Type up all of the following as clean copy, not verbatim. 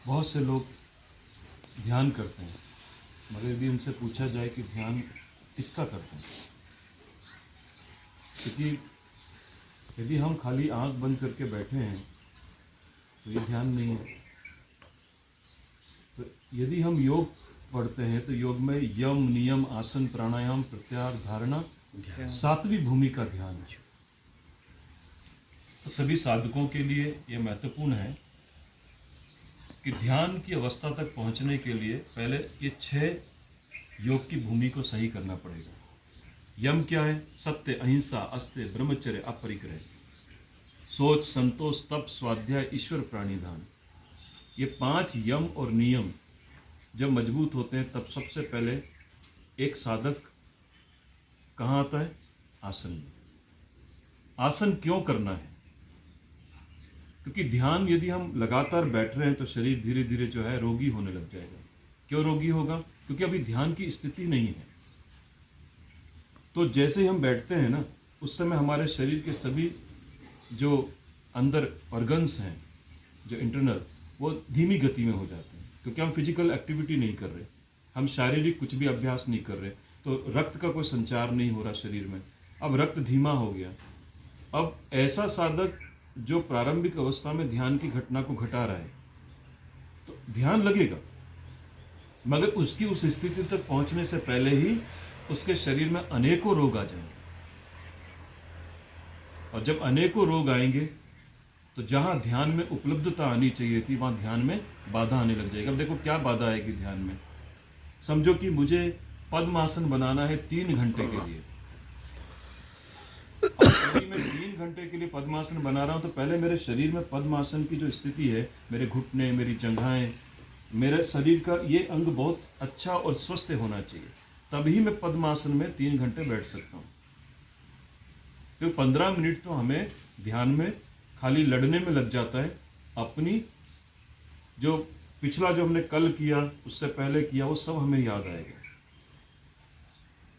बहुत से लोग ध्यान करते हैं, मगर यदि उनसे पूछा जाए कि ध्यान किसका करते हैं, क्योंकि यदि हम खाली आंख बंद करके बैठे हैं तो ये ध्यान नहीं है। तो यदि हम योग पढ़ते हैं तो योग में यम, नियम, आसन, प्राणायाम, प्रत्याहार, धारणा, सातवीं भूमि का ध्यान है। तो सभी साधकों के लिए यह महत्वपूर्ण है कि ध्यान की अवस्था तक पहुंचने के लिए पहले ये 6 योग की भूमि को सही करना पड़ेगा। यम क्या है? सत्य, अहिंसा, अस्त्य, ब्रह्मचर्य, अपरिग्रह, सोच, संतोष, तप, स्वाध्याय, ईश्वर प्राणिधान। ये 5 यम और नियम जब मजबूत होते हैं तब सबसे पहले एक साधक कहाँ आता है? आसन में। आसन क्यों करना है? क्योंकि ध्यान यदि हम लगातार बैठ रहे हैं तो शरीर धीरे धीरे जो है रोगी होने लग जाएगा। क्यों रोगी होगा? क्योंकि अभी ध्यान की स्थिति नहीं है। तो जैसे ही हम बैठते हैं ना, उस समय हमारे शरीर के सभी जो अंदर ऑर्गन्स हैं, जो इंटरनल, वो धीमी गति में हो जाते हैं, क्योंकि हम फिजिकल एक्टिविटी नहीं कर रहे, हम शारीरिक कुछ भी अभ्यास नहीं कर रहे, तो रक्त का कोई संचार नहीं हो रहा शरीर में। अब रक्त धीमा हो गया। अब ऐसा साधक जो प्रारंभिक अवस्था में ध्यान की घटना को घटा रहा है, तो ध्यान लगेगा, मगर उसकी उस स्थिति तक पहुंचने से पहले ही उसके शरीर में अनेकों रोग आ जाएंगे। और जब अनेकों रोग आएंगे तो जहां ध्यान में उपलब्धता आनी चाहिए थी वहां ध्यान में बाधा आने लग जाएगी। अब देखो क्या बाधा आएगी ध्यान में। समझो कि मुझे पद्मासन बनाना है 3 घंटे के लिए। अब यदि मैं 3 घंटे के लिए पद्मासन बना रहा हूं तो पहले मेरे शरीर में पद्मासन की जो स्थिति है, मेरे घुटने, मेरी जंघाएं, मेरे शरीर का ये अंग बहुत अच्छा और स्वस्थ होना चाहिए, तभी मैं पद्मासन में 3 घंटे बैठ सकता हूँ। तो 15 मिनट तो हमें ध्यान में खाली लड़ने में लग जाता है। अपनी जो पिछला जो हमने कल किया, उससे पहले किया, वो सब हमें याद आएगा।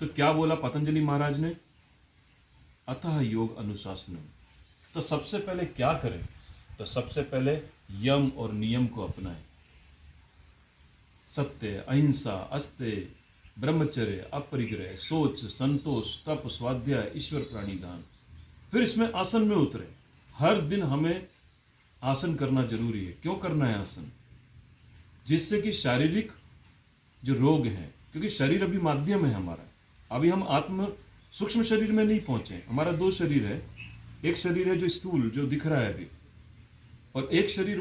तो क्या बोला पतंजलि महाराज ने? अतः योग अनुशासनम। तो सबसे पहले क्या करें? तो सबसे पहले यम और नियम को अपनाएं। सत्य, अहिंसा, अस्त्य, ब्रह्मचर्य, अपरिग्रह, सोच, संतोष, तप, स्वाध्याय, ईश्वर प्राणिधान। फिर इसमें आसन में उतरे। हर दिन हमें आसन करना जरूरी है। क्यों करना है आसन? जिससे कि शारीरिक जो रोग हैं, क्योंकि शरीर अभी माध्यम है हमारा, अभी हम आत्म सूक्ष्म शरीर में नहीं पहुंचे। हमारा 2 शरीर है। एक शरीर है जो स्थूल, जो दिख रहा है अभी, और एक शरीर